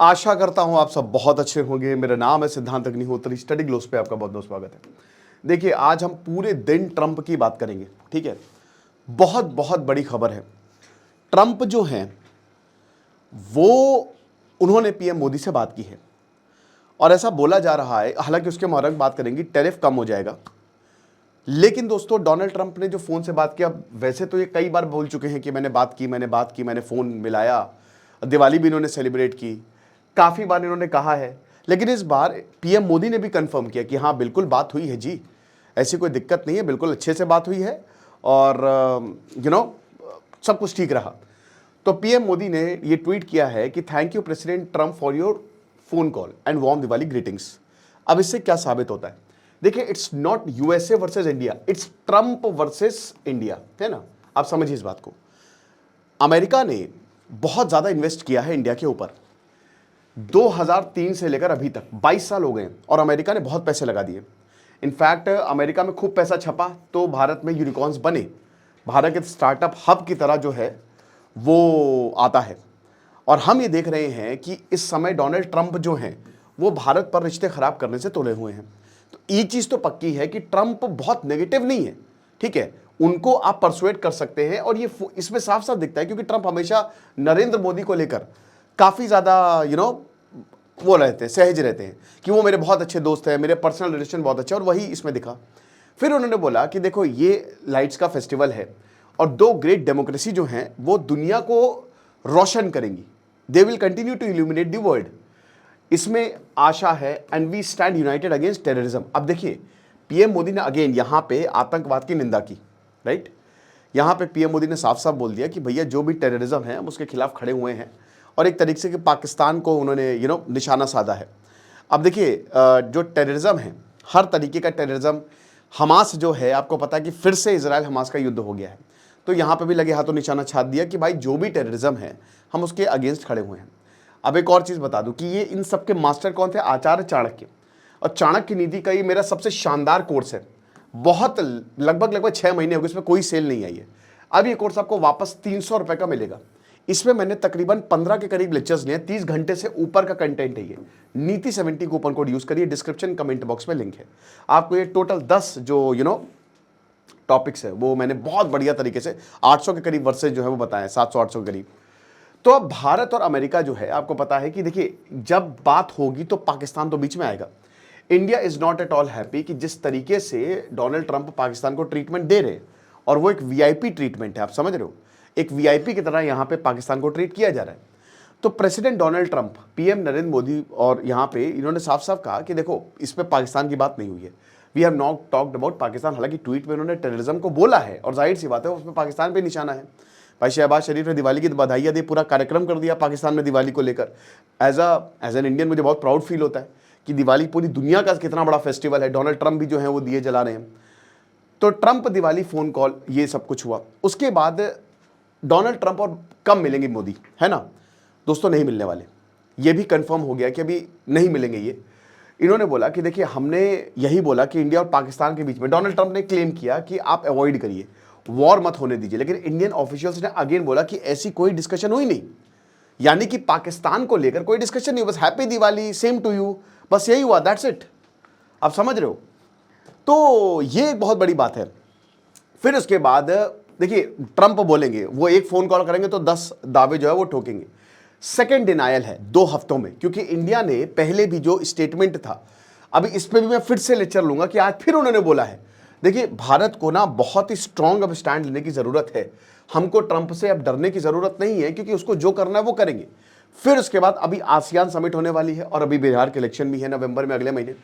आशा करता हूं आप सब बहुत अच्छे होंगे। मेरा नाम है सिद्धांत अग्निहोत्री। स्टडी ग्लोस पे आपका बहुत बहुत स्वागत है। देखिए, आज हम पूरे दिन ट्रंप की बात करेंगे, ठीक है। बहुत बहुत बड़ी खबर है। ट्रंप जो हैं वो उन्होंने पीएम मोदी से बात की है और ऐसा बोला जा रहा है, हालांकि उसके मुताबिक बात करेंगे टैरिफ कम हो जाएगा। लेकिन दोस्तों, डोनाल्ड ट्रंप ने जो फोन से बात किया, वैसे तो ये कई बार बोल चुके हैं कि मैंने बात की, मैंने फोन मिलाया, दिवाली भी इन्होंने सेलिब्रेट की, काफी बार इन्होंने कहा है। लेकिन इस बार पीएम मोदी ने भी कंफर्म किया कि हाँ, बिल्कुल बात हुई है जी, ऐसी कोई दिक्कत नहीं है, बिल्कुल अच्छे से बात हुई है और सब कुछ ठीक रहा। तो पीएम मोदी ने ये ट्वीट किया है कि thank you president Trump for your phone call and warm Diwali greetings. अब इससे क्या साबित होता है? देखिए, it's not USA versus India, it's Trump versus India, है ना। आप समझिए इस बात को। अमेरिका ने बहुत ज्यादा इन्वेस्ट किया है इंडिया के ऊपर। 2003 से लेकर अभी तक 22 साल हो गए और अमेरिका ने बहुत पैसे लगा दिए। इनफैक्ट अमेरिका में खूब पैसा छपा तो भारत में यूनिकॉर्न्स बने। भारत के स्टार्टअप हब की तरह जो है वो आता है। और हम ये देख रहे हैं कि इस समय डोनाल्ड ट्रंप जो हैं वो भारत पर रिश्ते खराब करने से तुले हुए हैं। तो ये चीज तो पक्की है कि ट्रंप बहुत नेगेटिव नहीं है, ठीक है। उनको आप परसुएट कर सकते हैं और ये इसमें साफ साफ दिखता है, क्योंकि ट्रंप हमेशा नरेंद्र मोदी को लेकर काफी ज्यादा वो रहते हैं, सहज रहते हैं कि वो मेरे बहुत अच्छे दोस्त हैं, मेरे पर्सनल रिलेशन बहुत अच्छे, और वही इसमें दिखा। फिर उन्होंने बोला कि देखो, ये लाइट्स का फेस्टिवल है और दो ग्रेट डेमोक्रेसी जो हैं वो दुनिया को रोशन करेंगी। They will continue to illuminate the world. इसमें आशा है and we stand united against terrorism. अब देखिए, पीएम मोदी ने अगेन यहां पे आतंकवाद की निंदा की, राइट। यहां पे पीएम मोदी ने साफ साफ बोल दिया कि भैया जो भी टेररिज्म है हम उसके खिलाफ खड़े हुए हैं और एक तरीके से कि पाकिस्तान को उन्होंने निशाना साधा है। अब देखिए, जो टेररिज्म है, हर तरीके का टेररिज्म, हमास जो है, आपको पता है कि फिर से इजराइल हमास का युद्ध हो गया है, तो यहाँ पे भी लगे हाथों निशाना छाप दिया कि भाई जो भी टेररिज्म है हम उसके अगेंस्ट खड़े हुए हैं। अब एक और चीज़ बता दूं कि ये इन सब के मास्टर कौन थे? आचार्य चाणक्य। और चाणक्य नीति का ये मेरा सबसे शानदार कोर्स है। बहुत लगभग 6 महीने हो गए, इसमें कोई सेल नहीं आई है। अब ये कोर्स आपको वापस 300 रुपये का मिलेगा। इसमें मैंने तकरीबन 15 के करीब लेक्चर्स लिए, 30 घंटे से ऊपर का कंटेंट है ये। नीति 70 कूपन कोड यूज करिए, डिस्क्रिप्शन कमेंट बॉक्स में लिंक है। आपको ये टोटल 10 जो टॉपिक्स है वो मैंने बहुत बढ़िया तरीके से 800 के करीब वर्सेज जो है वो बताए, 700-800 के करीब। तो अब भारत और अमेरिका जो है, आपको पता है कि देखिए, जब बात होगी तो पाकिस्तान तो बीच में आएगा। India is not at all happy कि जिस तरीके से डोनाल्ड ट्रंप पाकिस्तान को ट्रीटमेंट दे रहे, और वो एक वीआईपी ट्रीटमेंट है, आप समझ रहे हो, एक वीआईपी की तरह यहां पे पाकिस्तान को ट्रीट किया जा रहा है। तो president Donald Trump, PM Narendra Modi, और यहां पे इन्होंने साफ साफ कहा कि देखो, इस पे पाकिस्तान की बात नहीं हुई है, we have not talked about Pakistan. हालांकि ट्वीट में उन्होंने टेररिज्म को बोला है और जाहिर सी बात है उसमें पाकिस्तान पे निशाना है। भाई शहबाज शरीफ ने दिवाली की बधाइयाँ दी, पूरा कार्यक्रम कर दिया पाकिस्तान में दिवाली को लेकर। एज एन इंडियन मुझे बहुत प्राउड फील होता है कि दिवाली पूरी दुनिया का कितना बड़ा फेस्टिवल है। डोनाल्ड ट्रंप भी जो है वो दिए जला रहे हैं। तो ट्रंप दिवाली फोन कॉल, ये सब कुछ हुआ। उसके बाद डोनाल्ड ट्रंप और कब मिलेंगे मोदी, है ना दोस्तों? नहीं मिलने वाले, ये भी कंफर्म हो गया कि अभी नहीं मिलेंगे ये। इन्होंने बोला कि देखिए, हमने यही बोला कि इंडिया और पाकिस्तान के बीच में, डोनाल्ड ट्रंप ने क्लेम किया कि आप अवॉइड करिए, वॉर मत होने दीजिए, लेकिन इंडियन ऑफिशियल्स ने अगेन बोला कि ऐसी कोई डिस्कशन हुई नहीं। यानी कि पाकिस्तान को लेकर कोई डिस्कशन नहीं, बस happy Diwali, same to you, बस यही हुआ, दैट्स इट। आप समझ रहे हो? तो ये एक बहुत बड़ी बात है। फिर उसके बाद देखिए, ट्रंप बोलेंगे, वो एक फोन कॉल करेंगे तो 10 दावे जो है वो ठोकेंगे। सेकेंड डिनायल है 2 हफ्तों में, क्योंकि इंडिया ने पहले भी जो स्टेटमेंट था, अभी इस पे भी मैं फिर से लेक्चर लूंगा कि आज फिर उन्होंने बोला है। देखिए, भारत को ना बहुत ही स्ट्रांग अब स्टैंड लेने की जरूरत है। हमको ट्रंप से अब डरने की जरूरत नहीं है, क्योंकि उसको जो करना है वो करेंगे। फिर उसके बाद अभी आसियान समिट होने वाली है और अभी बिहार के इलेक्शन भी है नवंबर में, अगले महीने।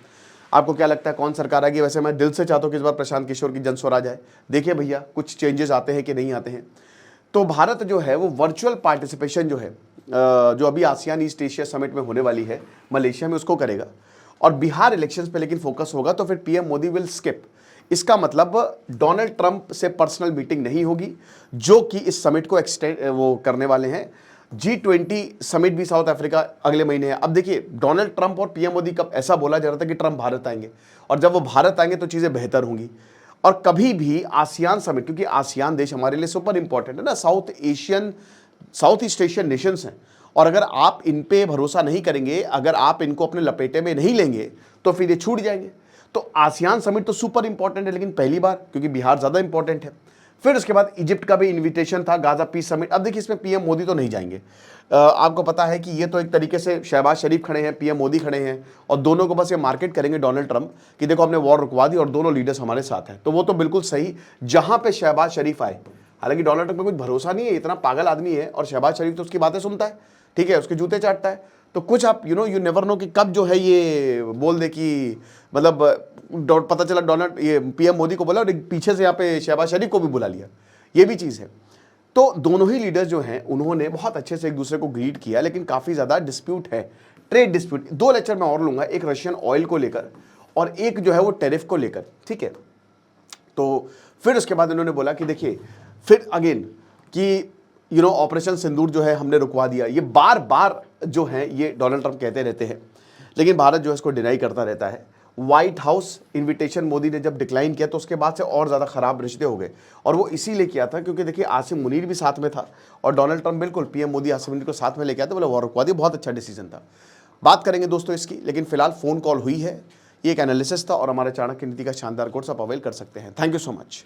आपको क्या लगता है कौन सरकार आएगी? वैसे मैं दिल से चाहता हूं कि इस बार प्रशांत किशोर की जनस्वराज आए। देखिए भैया, कुछ चेंजेस आते हैं कि नहीं आते हैं। तो भारत जो है वो वर्चुअल पार्टिसिपेशन जो है, जो अभी आसियान ईस्ट एशिया समिट में होने वाली है मलेशिया में, उसको करेगा। और बिहार इलेक्शंस पे लेकिन फोकस होगा। तो फिर पीएम मोदी विल स्किप। इसका मतलब डोनाल्ड ट्रंप से पर्सनल मीटिंग नहीं होगी, जो कि इस समिट को एक्सटेंड वो करने वाले हैं। G20 समिट भी साउथ अफ्रीका अगले महीने है। अब देखिए, डोनाल्ड ट्रंप और पीएम मोदी कब ऐसा बोला जा रहा था कि ट्रंप भारत आएंगे, और जब वो भारत आएंगे तो चीजें बेहतर होंगी। और कभी भी आसियान समिट, क्योंकि आसियान देश हमारे लिए सुपर इंपॉर्टेंट है ना, साउथ ईस्ट एशियन नेशंस हैं, और अगर आप इन पे भरोसा नहीं करेंगे, अगर आप इनको अपने लपेटे में नहीं लेंगे तो फिर ये छूट जाएंगे। तो आसियान समिट तो सुपर इंपॉर्टेंट है, लेकिन पहली बार, क्योंकि बिहार ज़्यादा इंपॉर्टेंट है। फिर उसके बाद इजिप्ट का भी इन्विटेशन था, गाजा पीस समिट। अब देखिए इसमें पीएम मोदी तो नहीं जाएंगे। आपको पता है कि ये तो एक तरीके से शहबाज शरीफ खड़े हैं, पीएम मोदी खड़े हैं, और दोनों को बस ये मार्केट करेंगे डोनाल्ड ट्रंप कि देखो हमने वॉर रुकवा दी और दोनों लीडर्स हमारे साथ हैं। तो वो तो बिल्कुल सही, जहां पे शहबाज शरीफ आए। हालांकि डोनाल्ड ट्रंप पे कुछ भरोसा नहीं है, इतना पागल आदमी है, और शहबाज शरीफ तो उसकी बातें सुनता है, ठीक है, उसके जूते चाटता है। तो कुछ आप यू नेवर नो कि कब जो है ये बोल दे कि मतलब पता चला डोनाल्ड ये पीएम मोदी को बोला और पीछे से यहाँ पे शहबाज शरीफ को भी बुला लिया, ये भी चीज़ है। तो दोनों ही लीडर्स जो हैं उन्होंने बहुत अच्छे से एक दूसरे को ग्रीट किया, लेकिन काफ़ी ज़्यादा डिस्प्यूट है, ट्रेड डिस्प्यूट। 2 लेक्चर मैं और लूँगा, एक रशियन ऑयल को लेकर और एक जो है वो टेरिफ को लेकर, ठीक है। तो फिर उसके बाद इन्होंने बोला कि देखिए फिर अगेन कि ऑपरेशन सिंदूर जो है हमने रुकवा दिया। ये बार बार जो है ये डोनाल्ड ट्रंप कहते रहते हैं, लेकिन भारत जो है इसको डिनाई करता रहता है। व्हाइट हाउस इनविटेशन मोदी ने जब डिक्लाइन किया तो उसके बाद से और ज़्यादा ख़राब रिश्ते हो गए, और वो इसीलिए किया था क्योंकि देखिए आसिम मुनीर भी साथ में था और डोनाल्ड ट्रंप बिल्कुल पीएम मोदी आसिम मुनीर को साथ में लेके आते, बोले वॉर रुकवा दिया, बहुत अच्छा डिसीजन था। बात करेंगे दोस्तों इसकी, लेकिन फिलहाल फ़ोन कॉल हुई है, ये एक एनालिसिस था और हमारे चाणक्य नीति का शानदार कोर्स आप अवेल कर सकते हैं। Thank you so much.